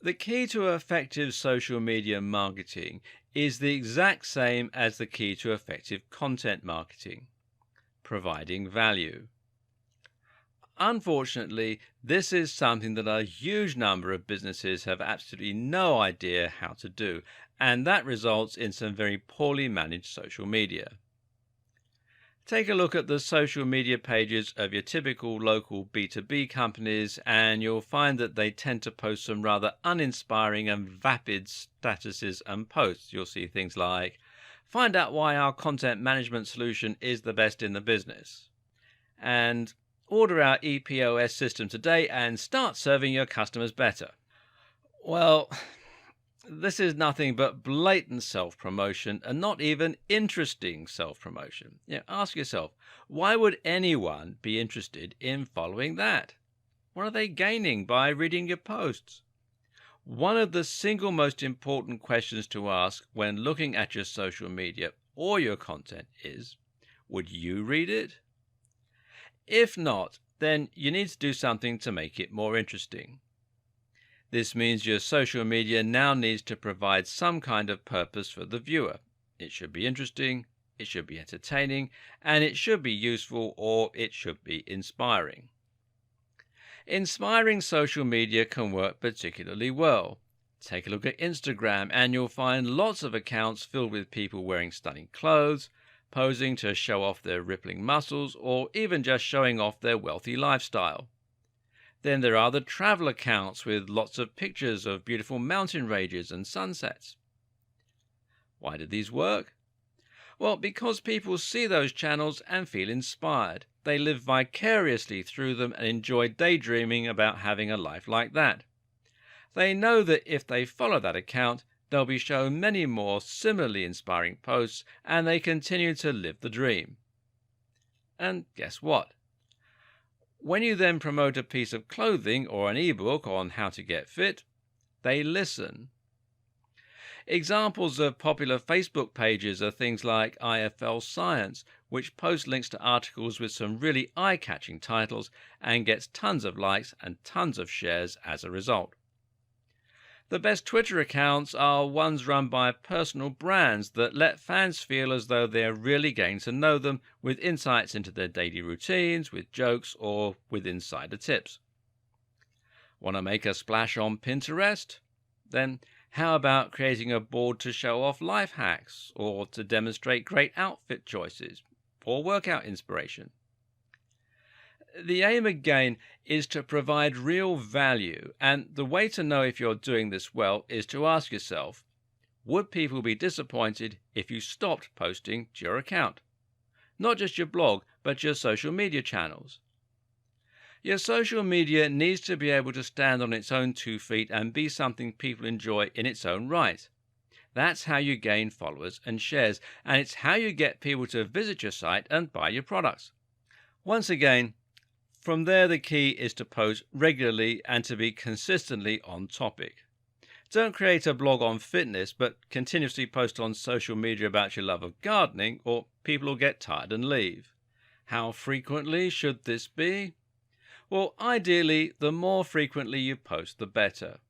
The key to effective social media marketing is the exact same as the key to effective content marketing: providing value. Unfortunately, this is something that a huge number of businesses have absolutely no idea how to do, and that results in some very poorly managed social media. Take a look at the social media pages of your typical local B2B companies, and you'll find that they tend to post some rather uninspiring and vapid statuses and posts. You'll see things like, "Find out why our content management solution is the best in the business," and "Order our EPOS system today and start serving your customers better." Well, this is nothing but blatant self-promotion, and not even interesting self-promotion. Ask yourself, why would anyone be interested in following that? What are they gaining by reading your posts? One of the single most important questions to ask when looking at your social media or your content is, would you read it? If not, then you need to do something to make it more interesting. This means your social media now needs to provide some kind of purpose for the viewer. It should be interesting, it should be entertaining, and it should be useful, or it should be inspiring. Inspiring social media can work particularly well. Take a look at Instagram and you'll find lots of accounts filled with people wearing stunning clothes, posing to show off their rippling muscles, or even just showing off their wealthy lifestyle. Then there are the travel accounts with lots of pictures of beautiful mountain ranges and sunsets. Why do these work? Well, because people see those channels and feel inspired. They live vicariously through them and enjoy daydreaming about having a life like that. They know that if they follow that account, they'll be shown many more similarly inspiring posts, and they continue to live the dream. And guess what? When you then promote a piece of clothing or an ebook on how to get fit, they listen. Examples of popular Facebook pages are things like IFL Science, which posts links to articles with some really eye-catching titles and gets tons of likes and tons of shares as a result. The best Twitter accounts are ones run by personal brands that let fans feel as though they're really getting to know them, with insights into their daily routines, with jokes, or with insider tips. Want to make a splash on Pinterest? Then how about creating a board to show off life hacks, or to demonstrate great outfit choices, or workout inspiration? The aim again is to provide real value, and the way to know if you're doing this well is to ask yourself, would people be disappointed if you stopped posting to your account? Not just your blog, but your social media channels. Your social media needs to be able to stand on its own 2 feet and be something people enjoy in its own right. That's how you gain followers and shares, and it's how you get people to visit your site and buy your products. Once again, from there, the key is to post regularly and to be consistently on topic. Don't create a blog on fitness, but continuously post on social media about your love of gardening, or people will get tired and leave. How frequently should this be? Well, ideally, the more frequently you post, the better.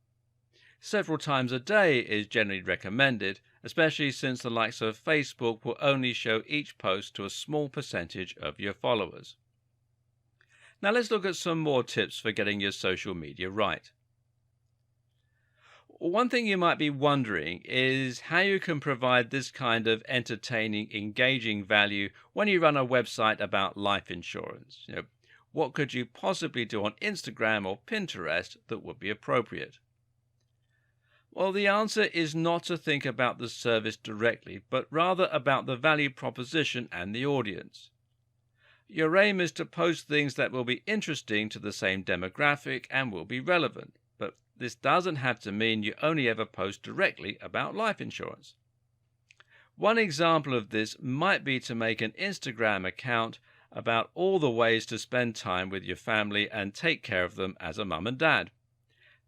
Several times a day is generally recommended, especially since the likes of Facebook will only show each post to a small percentage of your followers. Now let's look at some more tips for getting your social media right. One thing you might be wondering is how you can provide this kind of entertaining, engaging value when you run a website about life insurance. What could you possibly do on Instagram or Pinterest that would be appropriate? Well, the answer is not to think about the service directly, but rather about the value proposition and the audience. Your aim is to post things that will be interesting to the same demographic and will be relevant, but this doesn't have to mean you only ever post directly about life insurance. One example of this might be to make an Instagram account about all the ways to spend time with your family and take care of them as a mum and dad.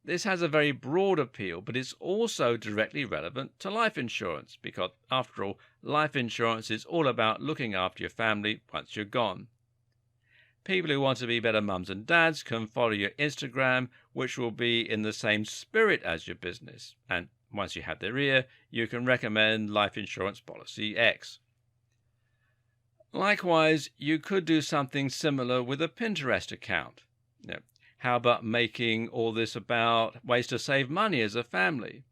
This has a very broad appeal, but it's also directly relevant to life insurance because, after all, life insurance is all about looking after your family once you're gone. People who want to be better mums and dads can follow your Instagram, which will be in the same spirit as your business. And once you have their ear, you can recommend life insurance policy X. Likewise, you could do something similar with a Pinterest account. How about making all this about ways to save money as a family?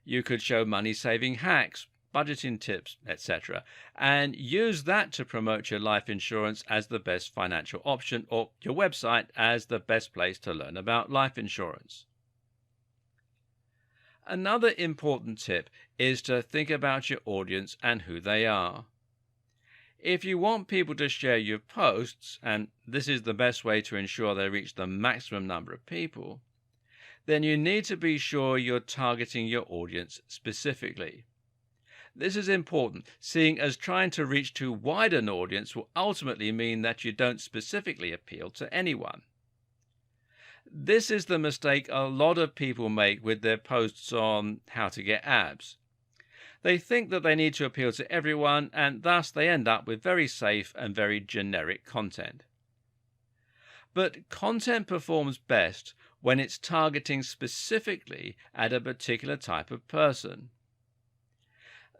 You could show money-saving hacks, budgeting tips, etc., and use that to promote your life insurance as the best financial option, or your website as the best place to learn about life insurance. Another important tip is to think about your audience and who they are. If you want people to share your posts, and this is the best way to ensure they reach the maximum number of people, then you need to be sure you're targeting your audience specifically. This is important, seeing as trying to reach too wide an audience will ultimately mean that you don't specifically appeal to anyone. This is the mistake a lot of people make with their posts on how to get abs. They think that they need to appeal to everyone, and thus they end up with very safe and very generic content. But content performs best when it's targeting specifically at a particular type of person.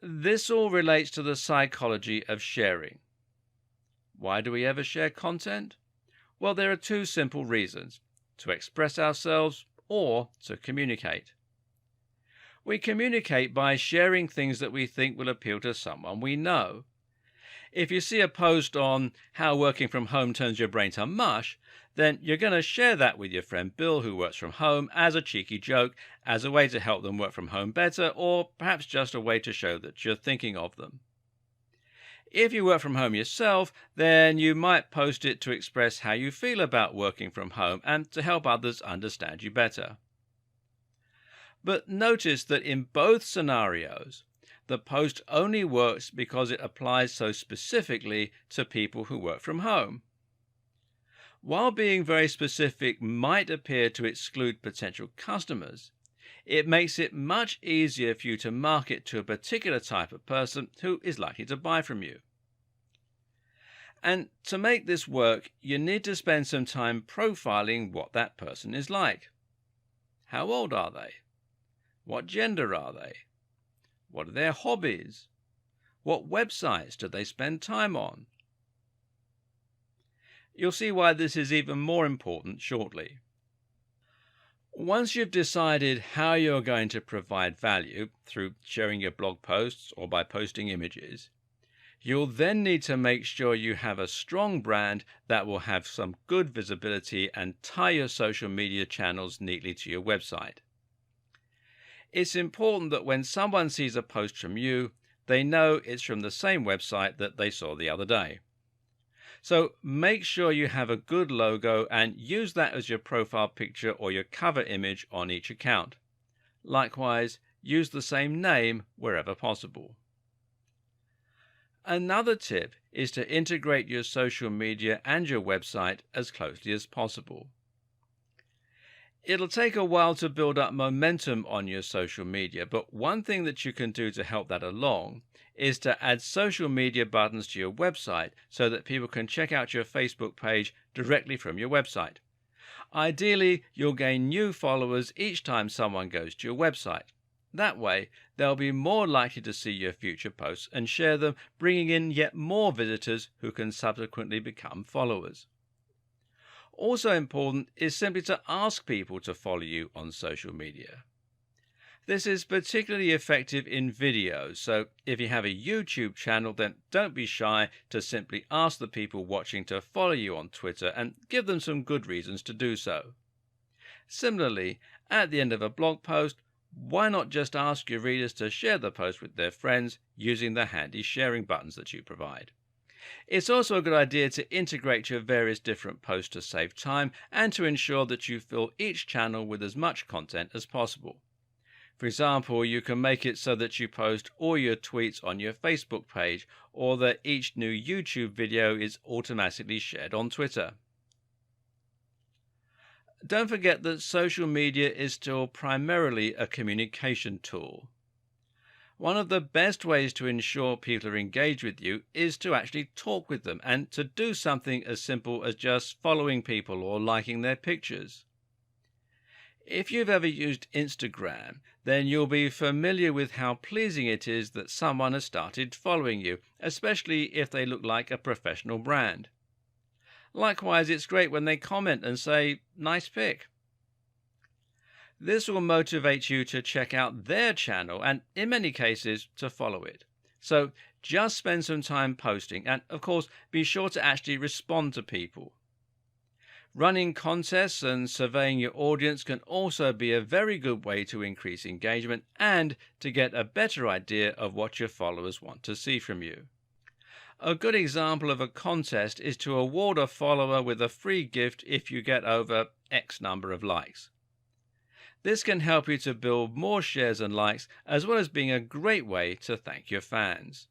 This all relates to the psychology of sharing. Why do we ever share content? Well, there are two simple reasons: to express ourselves or to communicate. We communicate by sharing things that we think will appeal to someone we know. If you see a post on how working from home turns your brain to mush, then you're going to share that with your friend Bill, who works from home, as a cheeky joke, as a way to help them work from home better, or perhaps just a way to show that you're thinking of them. If you work from home yourself, then you might post it to express how you feel about working from home and to help others understand you better. But notice that in both scenarios, the post only works because it applies so specifically to people who work from home. While being very specific might appear to exclude potential customers, it makes it much easier for you to market to a particular type of person who is likely to buy from you. And to make this work, you need to spend some time profiling what that person is like. How old are they? What gender are they? What are their hobbies? What websites do they spend time on? You'll see why this is even more important shortly. Once you've decided how you're going to provide value through sharing your blog posts or by posting images, you'll then need to make sure you have a strong brand that will have some good visibility and tie your social media channels neatly to your website. It's important that when someone sees a post from you, they know it's from the same website that they saw the other day. So make sure you have a good logo and use that as your profile picture or your cover image on each account. Likewise, use the same name wherever possible. Another tip is to integrate your social media and your website as closely as possible. It'll take a while to build up momentum on your social media, but one thing that you can do to help that along is to add social media buttons to your website so that people can check out your Facebook page directly from your website. Ideally, you'll gain new followers each time someone goes to your website. That way, they'll be more likely to see your future posts and share them, bringing in yet more visitors who can subsequently become followers. Also important is simply to ask people to follow you on social media. This is particularly effective in videos, so if you have a YouTube channel, then don't be shy to simply ask the people watching to follow you on Twitter and give them some good reasons to do so. Similarly, at the end of a blog post, why not just ask your readers to share the post with their friends using the handy sharing buttons that you provide? It's also a good idea to integrate your various different posts to save time and to ensure that you fill each channel with as much content as possible. For example, you can make it so that you post all your tweets on your Facebook page, or that each new YouTube video is automatically shared on Twitter. Don't forget that social media is still primarily a communication tool. One of the best ways to ensure people are engaged with you is to actually talk with them and to do something as simple as just following people or liking their pictures. If you've ever used Instagram, then you'll be familiar with how pleasing it is that someone has started following you, especially if they look like a professional brand. Likewise, it's great when they comment and say, "Nice pic." This will motivate you to check out their channel and, in many cases, to follow it. So just spend some time posting and, of course, be sure to actually respond to people. Running contests and surveying your audience can also be a very good way to increase engagement and to get a better idea of what your followers want to see from you. A good example of a contest is to award a follower with a free gift if you get over X number of likes. This can help you to build more shares and likes, as well as being a great way to thank your fans.